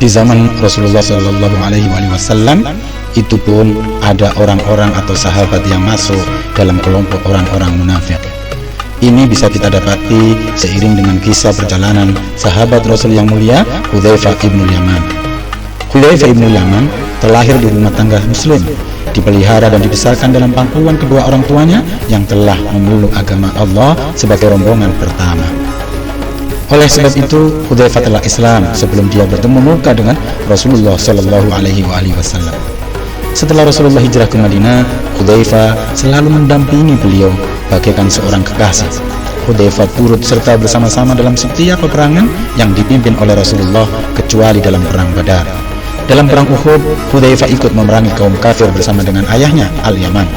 Di zaman Rasulullah Shallallahu Alaihi Wasallam itu pun ada orang-orang atau sahabat yang masuk dalam kelompok orang-orang munafik. Ini bisa kita dapati seiring dengan kisah perjalanan sahabat Rasul yang mulia Hudzaifah ibn Yaman. Hudzaifah ibn Yaman terlahir di rumah tangga muslim, dipelihara dan dibesarkan dalam pangkuan kedua orang tuanya yang telah memeluk agama Allah sebagai rombongan pertama. Oleh sebab itu, Hudzaifah telah Islam sebelum dia bertemu muka dengan Rasulullah Shallallahu Alaihi Wasallam. Setelah Rasulullah hijrah ke Madinah, Hudzaifah selalu mendampingi beliau bagaikan seorang kekasih. Hudzaifah turut serta bersama-sama dalam setiap peperangan yang dipimpin oleh Rasulullah kecuali dalam perang Badar. Dalam perang Uhud, Hudzaifah ikut memerangi kaum kafir bersama dengan ayahnya Al-Yaman.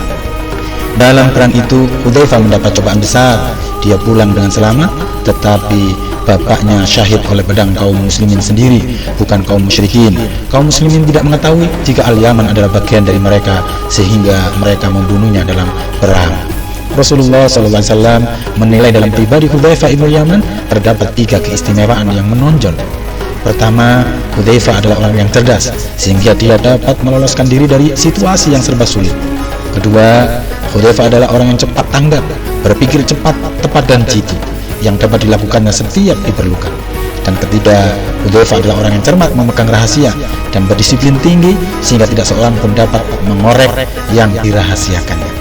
Dalam perang itu, Hudzaifah mendapat cobaan besar. Dia pulang dengan selamat, tetapi bapaknya syahid oleh pedang kaum muslimin sendiri, bukan kaum musyrikin. Kaum muslimin tidak mengetahui jika Al-Yaman adalah bagian dari mereka, sehingga mereka membunuhnya dalam perang. Rasulullah SAW menilai dalam pribadi Hudzaifah ibn Yaman terdapat 3 keistimewaan yang menonjol. Pertama, Hudzaifah adalah orang yang cerdas, sehingga dia dapat meloloskan diri dari situasi yang serba sulit. Kedua, Hudzaifah adalah orang yang cepat tanggap, berpikir cepat, tepat dan jitu, yang dapat dilakukannya setiap diperlukan. Dan ketiga, Hudzaifah adalah orang yang cermat memegang rahasia dan berdisiplin tinggi, sehingga tidak seorang pun dapat mengorek yang dirahasiakannya.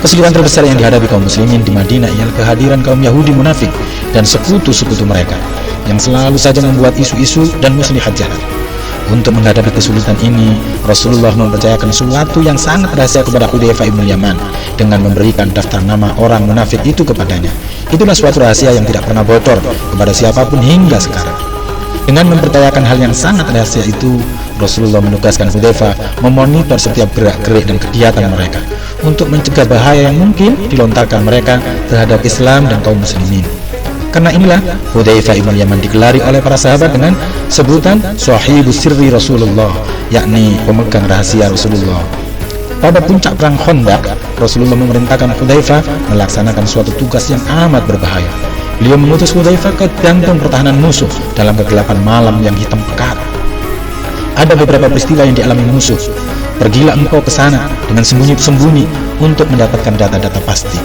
Kesulitan terbesar yang dihadapi kaum muslimin di Madinah ialah kehadiran kaum Yahudi munafik dan sekutu-sekutu mereka yang selalu saja membuat isu-isu dan muslihat jahat. Untuk menghadapi kesulitan ini, Rasulullah mempercayakan sesuatu yang sangat rahasia kepada Hudzaifah ibn Yaman dengan memberikan daftar nama orang munafik itu kepadanya. Itulah suatu rahasia yang tidak pernah bocor kepada siapapun hingga sekarang. Dengan mempercayakan hal yang sangat rahasia itu, Rasulullah menugaskan Hudzaifah memonitor setiap gerak-gerik dan kegiatan mereka untuk mencegah bahaya yang mungkin dilontarkan mereka terhadap Islam dan kaum muslimin. Karena inilah Hudzaifah ibn Yaman digelari oleh para sahabat dengan sebutan Sahibus Sirri Rasulullah, yakni pemegang rahasia Rasulullah. Pada puncak perang Khandaq, Rasulullah memerintahkan Hudzaifah melaksanakan suatu tugas yang amat berbahaya. Beliau mengutus Hudzaifah ke jantung pertahanan musuh dalam kegelapan malam yang hitam pekat. Ada beberapa peristiwa yang dialami musuh. Pergilah engkau ke sana dengan sembunyi-sembunyi untuk mendapatkan data-data pasti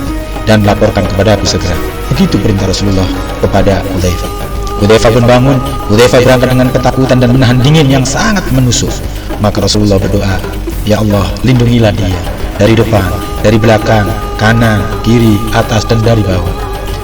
dan laporkan kepadaku segera. Begitu perintah Rasulullah kepada Hudzaifah. Hudzaifah pun bangun. Hudzaifah berangkat dengan ketakutan dan menahan dingin yang sangat menusuk. Maka Rasulullah berdoa, "Ya Allah, lindungilah dia dari depan, dari belakang, kanan, kiri, atas dan dari bawah."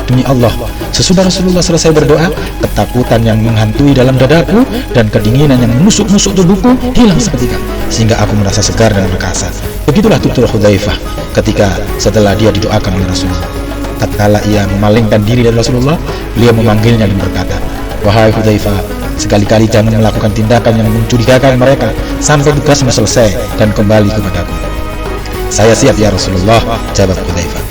Demi Allah, sesudah Rasulullah selesai berdoa, ketakutan yang menghantui dalam dadaku dan kedinginan yang menusuk-nusuk tubuhku hilang seketika, sehingga aku merasa segar dan perkasa. Begitulah tutur Hudzaifah ketika setelah dia didoakan oleh Rasulullah. Tatkala ia memalingkan diri dari Rasulullah, beliau memanggilnya dan berkata, "Wahai Hudzaifah, sekali-kali jangan melakukan tindakan yang mencurigakan mereka sampai tugasmu selesai dan kembali kepadaku." "Saya siap ya Rasulullah," jawab Hudzaifah.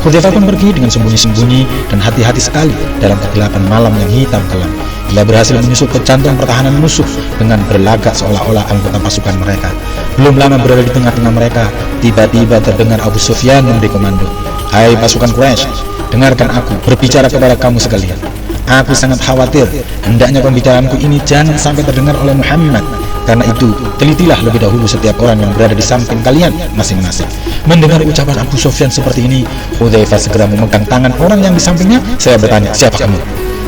Hudzaifah pun pergi dengan sembunyi-sembunyi dan hati-hati sekali dalam kegelapan malam yang hitam kelam. Ia berhasil menyusup ke jantung pertahanan musuh dengan berlagak seolah-olah anggota pasukan mereka. Belum lama berada di tengah-tengah mereka, tiba-tiba terdengar Abu Sufyan memberi komando, "Hai pasukan Quraisy, dengarkan aku berbicara kepada kamu sekalian. Aku sangat khawatir, hendaknya pembicaraanku ini jangan sampai terdengar oleh Muhammad. Karena itu, telitilah lebih dahulu setiap orang yang berada di samping kalian masing-masing." Mendengar ucapan Abu Sufyan seperti ini, Hudzaifah segera memegang tangan orang yang di sampingnya. "Saya bertanya, siapa kamu?"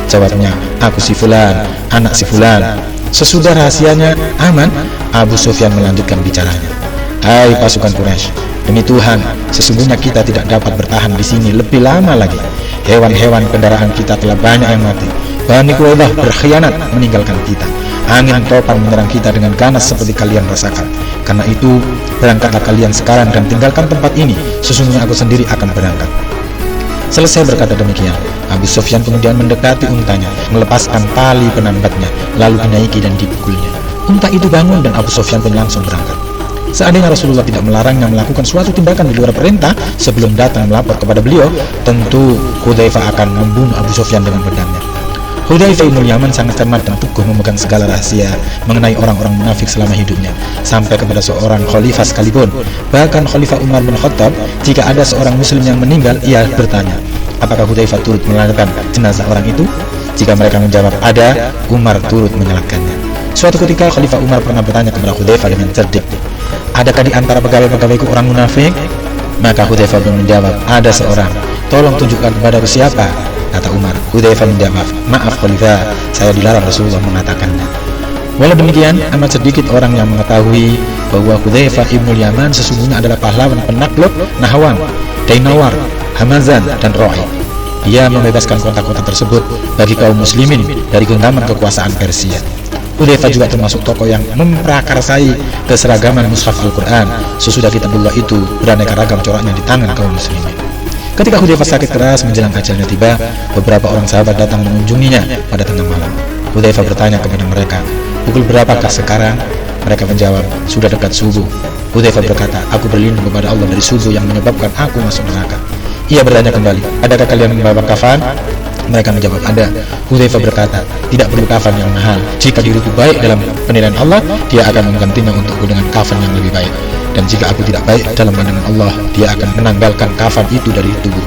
Jawabnya, "Aku si Fulan, anak si Fulan." Sesudah rahasianya aman, Abu Sufyan melanjutkan bicaranya, "Hai pasukan Quraisy, demi Tuhan, sesungguhnya kita tidak dapat bertahan di sini lebih lama lagi. Hewan-hewan kendaraan kita telah banyak yang mati. Bani Quraidah berkhianat meninggalkan kita. Angin topan menyerang kita dengan ganas seperti kalian rasakan. Karena itu, berangkatlah kalian sekarang dan tinggalkan tempat ini. Sesungguhnya aku sendiri akan berangkat." Selesai berkata demikian, Abu Sufyan kemudian mendekati untanya, melepaskan tali penambatnya, lalu dinaiki dan dipukulnya. Unta itu bangun dan Abu Sufyan pun langsung berangkat. Seandainya Rasulullah tidak melarangnya melakukan suatu tindakan di luar perintah sebelum datang melapor kepada beliau, tentu Hudzaifah akan membunuh Abu Sufyan dengan pedangnya. Hudzaifah ibn Yaman sangat cermat dan teguh memegang segala rahasia mengenai orang-orang munafik selama hidupnya, sampai kepada seorang khalifah sekalipun. Bahkan Khalifah Umar bin Khattab, jika ada seorang muslim yang meninggal, ia bertanya, apakah Hudzaifah turut menyalatkan jenazah orang itu? Jika mereka menjawab ada, Umar turut menyalatkannya. Suatu ketika Khalifah Umar pernah bertanya kepada Hudzaifah dengan cerdik, adakah di antara pegawai-pegawaiku orang munafik? Maka Hudzaifah pun menjawab, ada seorang. Tolong tunjukkan kepadaku siapa, kata Umar. Hudzaifah menjawab, maaf Khalifah, saya dilarang Rasulullah mengatakannya. Walau demikian, amat sedikit orang yang mengetahui bahwa Hudzaifah ibnul Yaman sesungguhnya adalah pahlawan penakluk Nahwan, Dainawar, Hamazan, dan Ro'i. Ia membebaskan kota-kota tersebut bagi kaum muslimin dari genggaman kekuasaan Persia. Hudzaifah juga termasuk tokoh yang memprakarsai keseragaman mushaf Al-Quran sesudah kitabullah itu beraneka ragam coraknya di tangan kaum muslimin. Ketika Hudzaifah sakit keras menjelang ajalnya tiba, beberapa orang sahabat datang mengunjunginya pada tengah malam. Hudzaifah bertanya kepada mereka, pukul berapakah sekarang? Mereka menjawab, sudah dekat subuh. Hudzaifah berkata, aku berlindung kepada Allah dari subuh yang menyebabkan aku masuk neraka. Ia bertanya kembali, adakah kalian membawa kafan? Mereka menjawab, ada. Hudzaifah berkata, tidak perlu kafan yang mahal. Jika diriku baik dalam penilaian Allah, Dia akan menggantinya untukku dengan kafan yang lebih baik. Dan jika aku tidak baik dalam pandangan Allah, Dia akan menanggalkan kafan itu dari tubuh.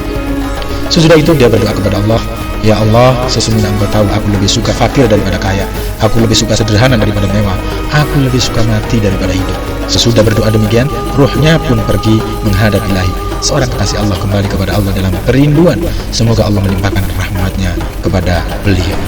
Sesudah itu dia berdoa kepada Allah, ya Allah, sesungguhnya Engkau tahu aku lebih suka fakir daripada kaya, aku lebih suka sederhana daripada mewah, aku lebih suka mati daripada hidup. Sesudah berdoa demikian, ruhnya pun pergi menghadap Ilahi. Seorang kekasih Allah kembali kepada Allah dalam kerinduan. Semoga Allah melimpahkan rahmatnya kepada beliau.